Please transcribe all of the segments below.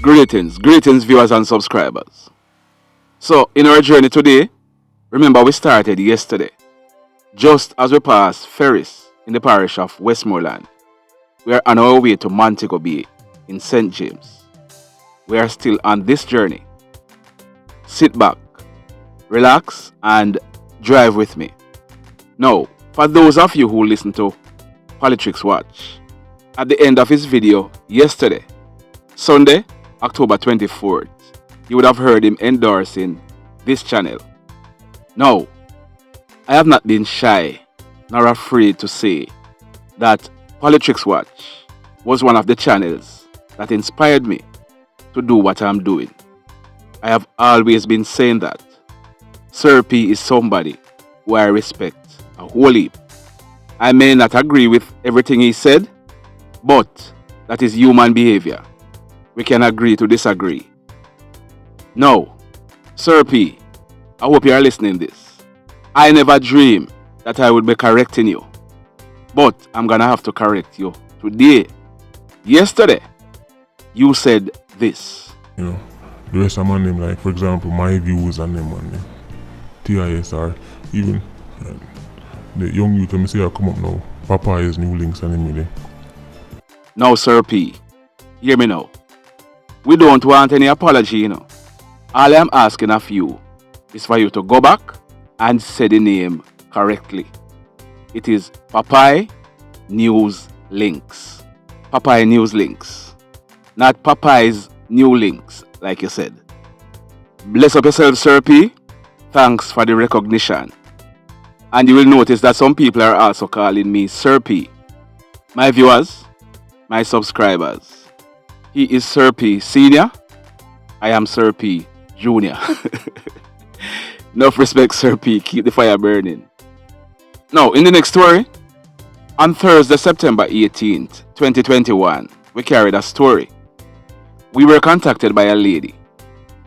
Greetings viewers and subscribers. So in our journey today, remember we started yesterday, just as we passed Ferris in the parish of Westmoreland. We are on our way to Montego Bay in St. James. We are still on this journey. Sit back, relax and drive with me. Now, for those of you who listen to Politics Watch, at the end of his video yesterday, Sunday, October 24th, you would have heard him endorsing this channel. Now, I have not been shy nor afraid to say that Politics Watch was one of the channels that inspired me to do what I'm doing. I have always been saying that Sir P is somebody who I respect a whole heap. I may not agree with everything he said, but that is human behavior. We can agree to disagree. Now, Sir P, I hope you are listening to this. I never dreamed that I would be correcting you, but I'm gonna have to correct you today. Yesterday, you said this. The rest of my name, like for example, my views on them and TIS or even the young youth, let me see I come up now, Popeye NewzLynx and them. Now, Sir P, hear me now. We don't want any apology, All I am asking of you is for you to go back and say the name correctly. It is Popeye NewzLynx. Popeye NewzLynx. Not Popeye's New Links, like you said. Bless up yourself, Sir P. Thanks for the recognition. And you will notice that some people are also calling me Sir P. My viewers, my subscribers, he is Sir P Senior. I am Sir P Junior. Enough respect, Sir P. Keep the fire burning. Now, in the next story, on Thursday, September 18th, 2021, we carried a story. We were contacted by a lady.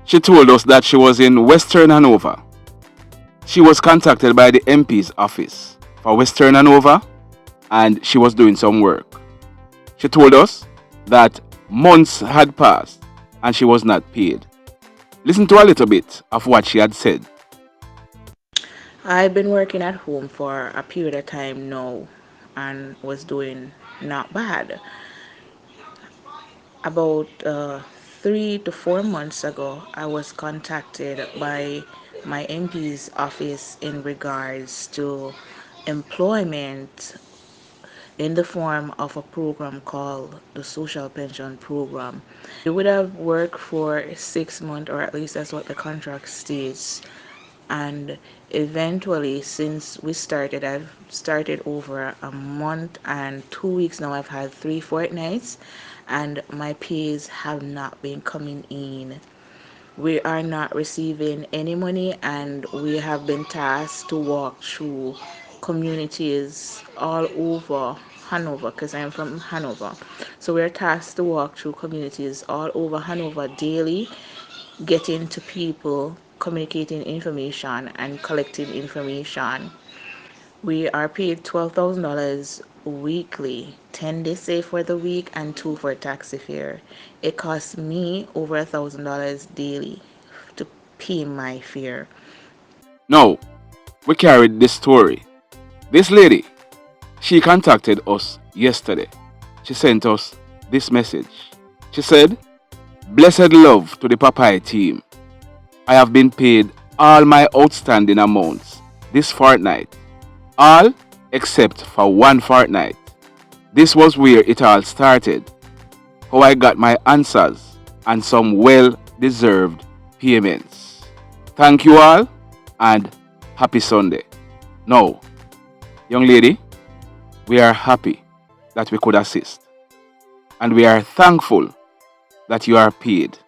She told us that she was in Western Hanover. She was contacted by the MP's office for Western Hanover and she was doing some work. She told us that months had passed and she was not paid. Listen to a little bit of what she had said. I've been working at home for a period of time now and was doing not bad. About 3 to 4 months ago, I was contacted by my MP's office in regards to employment in the form of a program called the Social Pension Program. You would have worked for 6 months, or at least that's what the contract states. And eventually, since we started, I've started over a month and 2 weeks now. I've had 3 fortnights and my pays have not been coming in. We are not receiving any money and we have been tasked to walk through communities all over Hanover, because I'm from Hanover. So we're tasked to walk through communities all over Hanover daily, getting to people, communicating information and collecting information. We are paid $12,000 weekly, 10 days say for the week and 2 for taxi fare. It costs me over $1,000 daily to pay my fare. Now, we carried this story. This lady, she contacted us yesterday. She sent us this message. She said, "Blessed love to the Popeye team. I have been paid all my outstanding amounts this fortnight. All except for 1 fortnight. This was where it all started. How I got my answers and some well-deserved payments. Thank you all and happy Sunday." Now, young lady, we are happy that we could assist. And we are thankful that you are paid.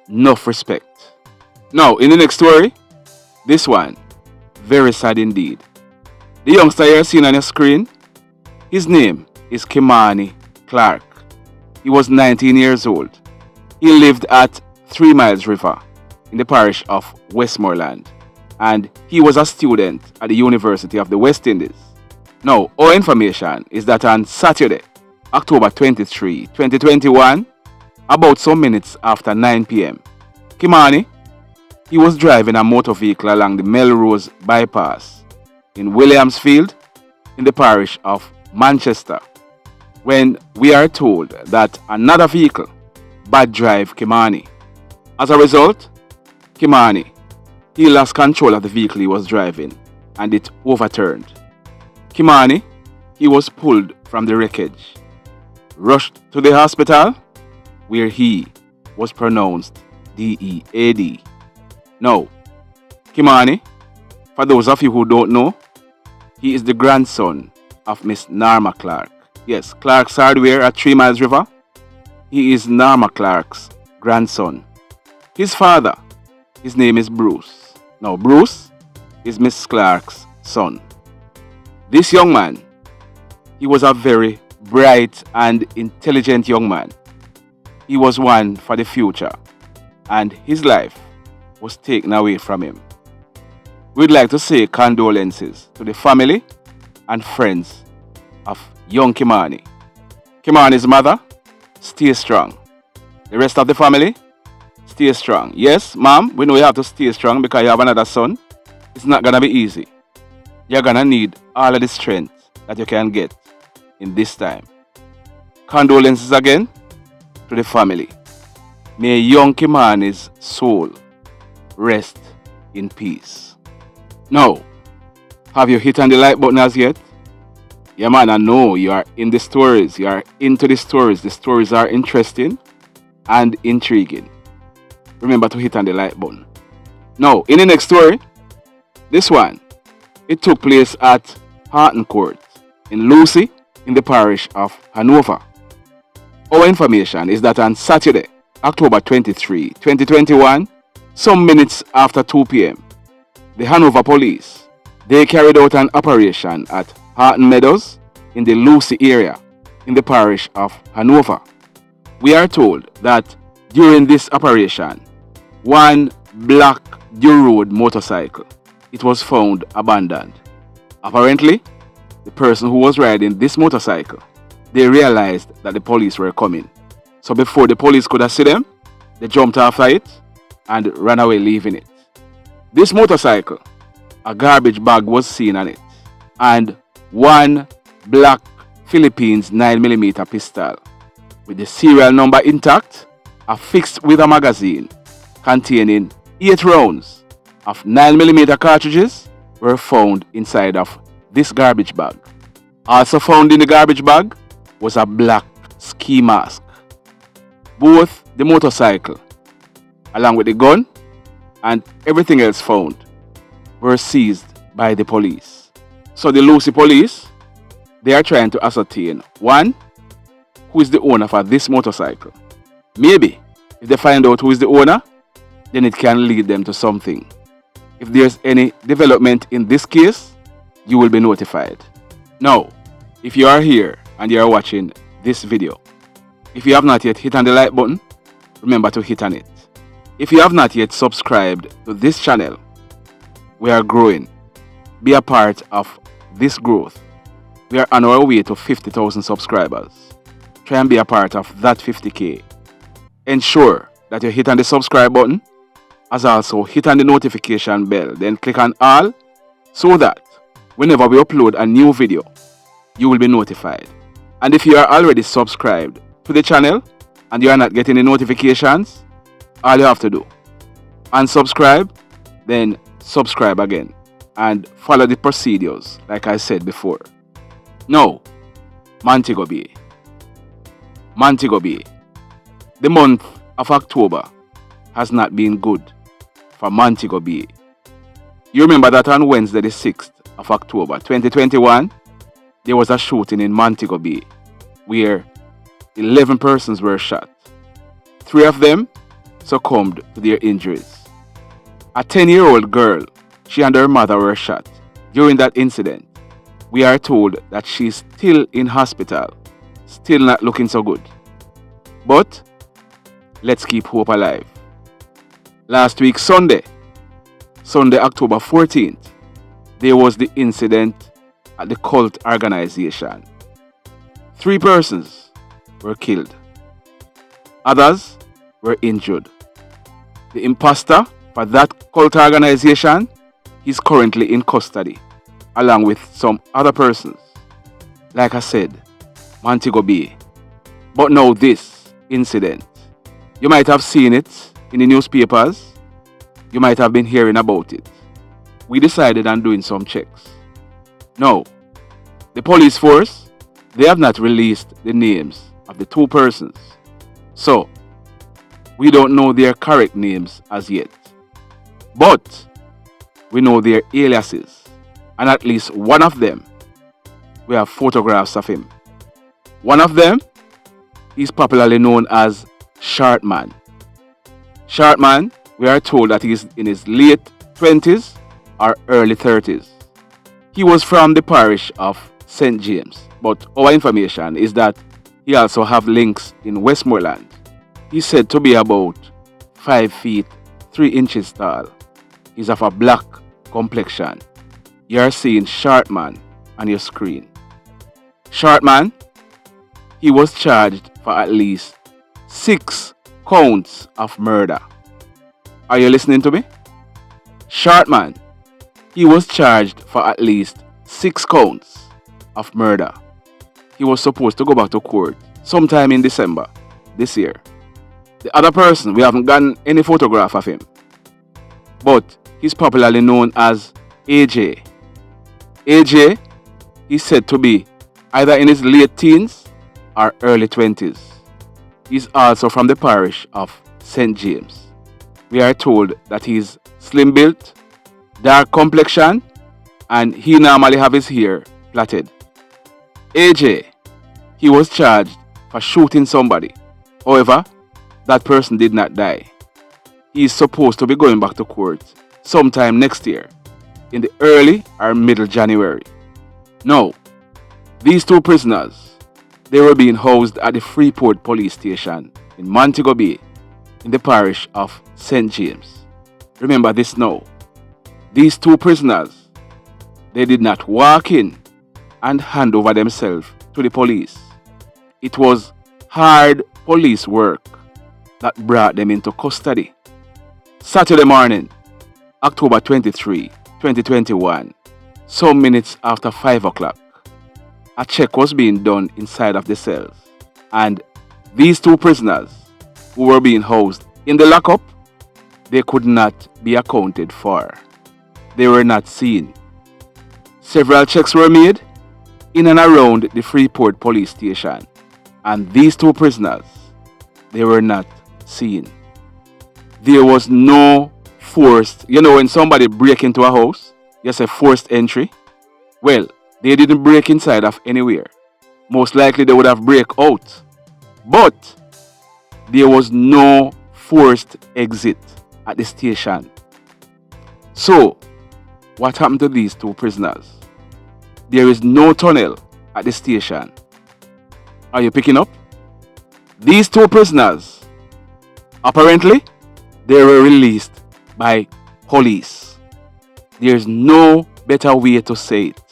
Enough respect. Now, in the next story, this one, very sad indeed. The youngster you're seeing on your screen, his name is Kymani Clarke. He was 19 years old. He lived at 3 Miles River in the parish of Westmoreland, and he was a student at the University of the West Indies. Now, our information is that on Saturday, October 23, 2021, About some minutes after 9 p.m., Kymani, he was driving a motor vehicle along the Melrose bypass in Williamsfield in the parish of Manchester when we are told that another vehicle bad drive Kymani. As a result, Kymani, he lost control of the vehicle he was driving and it overturned. Kymani, he was pulled from the wreckage, rushed to the hospital where he was pronounced DEAD. Now, Kymani, for those of you who don't know, he is the grandson of Miss Norma Clarke. Yes, Clarke's Hardware at 3 Miles River. He is Norma Clarke's grandson. His father, his name is Bruce. Now, Bruce is Miss Clarke's son. This young man, he was a very bright and intelligent young man. He was one for the future, and his life was taken away from him. We'd like to say condolences to the family and friends of young Kymani. Kymani's mother, stay strong. The rest of the family, stay strong. Yes, mom, we know you have to stay strong because you have another son. It's not going to be easy. You're going to need all of the strength that you can get in this time. Condolences again to the family. May young Kymani's soul rest in peace. Now, have you hit on the like button as yet? Yeah, man, I know you are in the stories. You are into the stories. The stories are interesting and intriguing. Remember to hit on the like button. Now, in the next story, this one, it took place at Harton Court in Lucy in the parish of Hanover. Our information is that on Saturday, October 23, 2021, some minutes after 2 p.m., the Hanover police, they carried out an operation at Harton Meadows in the Lucy area in the parish of Hanover. We are told that during this operation, one black Road motorcycle, it was found abandoned. Apparently, the person who was riding this motorcycle, they realized that the police were coming. So before the police could see them, they jumped after it and ran away leaving it. This motorcycle, a garbage bag was seen on it, and one black Philippines 9mm pistol with the serial number intact, affixed with a magazine containing 8 rounds of 9mm cartridges were found inside of this garbage bag. Also found in the garbage bag was a black ski mask. Both the motorcycle, along with the gun, and everything else found were seized by the police. So the Lucy police, they are trying to ascertain, one, who is the owner for this motorcycle. Maybe if they find out who is the owner, then it can lead them to something. If there's any development in this case, you will be notified. Now, if you are here and you are watching this video, if you have not yet hit on the like button, remember to hit on it. If you have not yet subscribed to this channel, we are growing. Be a part of this growth. We are on our way to 50,000 subscribers. Try and be a part of that 50K. Ensure that you hit on the subscribe button, as also hit on the notification bell, then click on all, so that whenever we upload a new video, you will be notified. And if you are already subscribed to the channel and you are not getting the notifications, all you have to do, unsubscribe, then subscribe again and follow the procedures like I said before. Now, Montego Bay. Montego Bay. The month of October has not been good for Montego Bay. You remember that on Wednesday the 6th of October 2021, there was a shooting in Montego Bay where 11 persons were shot. 3 of them succumbed to their injuries. A 10-year-old girl, she and her mother were shot. During that incident, we are told that she's still in hospital, still not looking so good. But let's keep hope alive. Last week, Sunday, October 14th, there was the incident at the cult organization. 3 persons were killed. Others were injured. The imposter for that cult organization is currently in custody, along with some other persons. Like I said, Montego Bay. But now this incident, you might have seen it in the newspapers, you might have been hearing about it. We decided on doing some checks. Now, the police force, they have not released the names of the two persons. So, we don't know their correct names as yet. But, we know their aliases. And at least one of them, we have photographs of him. One of them is popularly known as Shortman. Shortman, we are told that he is in his late 20s or early 30s. He was from the parish of St. James, but our information is that he also have links in Westmoreland. He's said to be about 5 feet 3 inches tall. He's of a black complexion. You are seeing Shortman on your screen. Shortman, he was charged for at least 6 counts of murder. Are you listening to me? Shortman, he was charged for at least 6 counts of murder. He was supposed to go back to court sometime in December this year. The other person, we haven't gotten any photograph of him, but he's popularly known as AJ. AJ is said to be either in his late teens or early 20s. He's also from the parish of St. James. We are told that he's slim built, dark complexion, and he normally have his hair plaited. AJ, he was charged for shooting somebody. However, that person did not die. He is supposed to be going back to court sometime next year, in the early or middle January. Now, these two prisoners, they were being housed at the Freeport police station in Montego Bay in the parish of St. James. Remember this now. These two prisoners, they did not walk in and hand over themselves to the police. It was hard police work that brought them into custody. Saturday morning, October 23, 2021, some minutes after 5 o'clock, a check was being done inside of the cells, and these two prisoners who were being housed in the lockup, they could not be accounted for. They were not seen. Several checks were made in and around the Freeport police station, and these two prisoners, they were not seen. There was no forced, when somebody break into a house, you say forced entry. Well, they didn't break inside of anywhere. Most likely they would have break out. But there was no forced exit at the station. So, what happened to these two prisoners? There is no tunnel at the station. Are you picking up? These two prisoners, apparently, they were released by police. There's no better way to say it.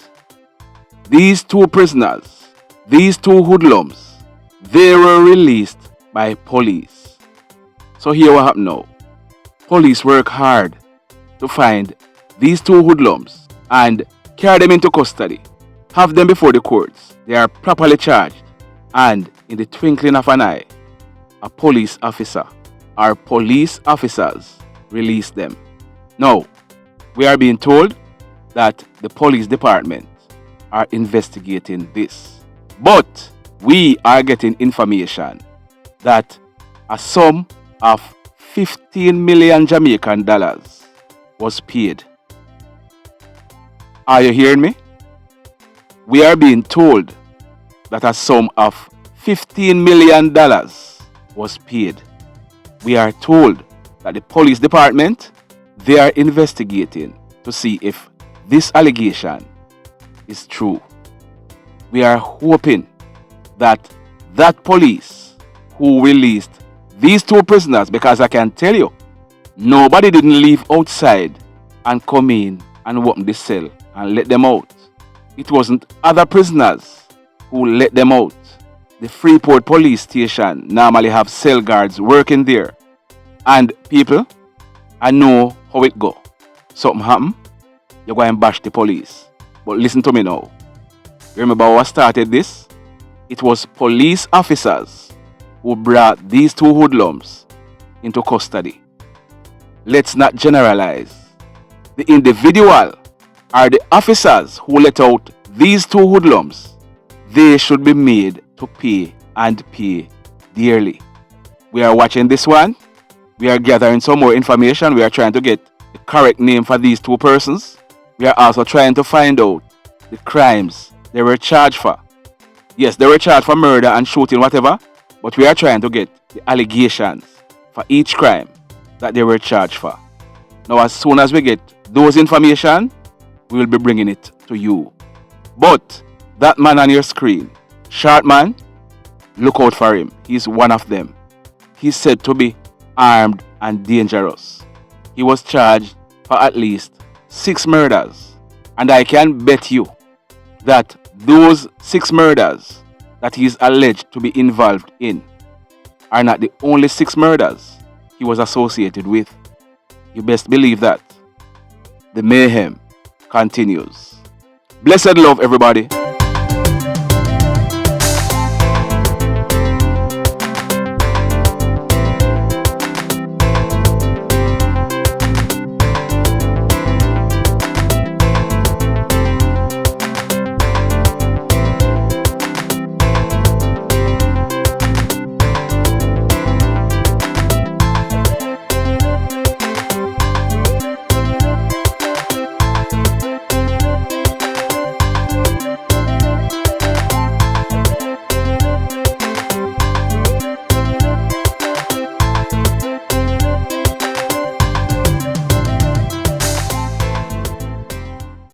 These two prisoners, these two hoodlums, they were released by police. So here what happened now. Police work hard to find these two hoodlums and carry them into custody. Have them before the courts. They are properly charged. And in the twinkling of an eye, a police officer or police officers release them. Now, we are being told that the police department are investigating this. But we are getting information that a sum of 15 million Jamaican dollars was paid. Are you hearing me? We are being told that a sum of $15 million was paid. We are told that the police department, they are investigating to see if this allegation is true. We are hoping that police who released these two prisoners, because I can tell you, nobody didn't leave outside and come in and open the cell and let them out. It wasn't other prisoners who let them out. the Freeport police station normally have cell guards working there. And people, I know how it go. Something happen, you go and bash the police. But listen to me now. Remember what started this? It was police officers who brought these two hoodlums into custody. Let's not generalize. The individual or the officers who let out these two hoodlums, they should be made to pay and pay dearly. We are watching this one. We are gathering some more information. We are trying to get the correct name for these two persons. We are also trying to find out the crimes they were charged for. Yes, they were charged for murder and shooting, whatever, but we are trying to get the allegations for each crime that they were charged for. Now, as soon as we get those information, we will be bringing it to you. But that man on your screen, short man, look out for him. He's one of them. He's said to be armed and dangerous. He was charged for at least 6 murders. And I can bet you that those 6 murders that he is alleged to be involved in are not the only 6 murders he was associated with. You best believe that. The mayhem continues. Blessed love, everybody.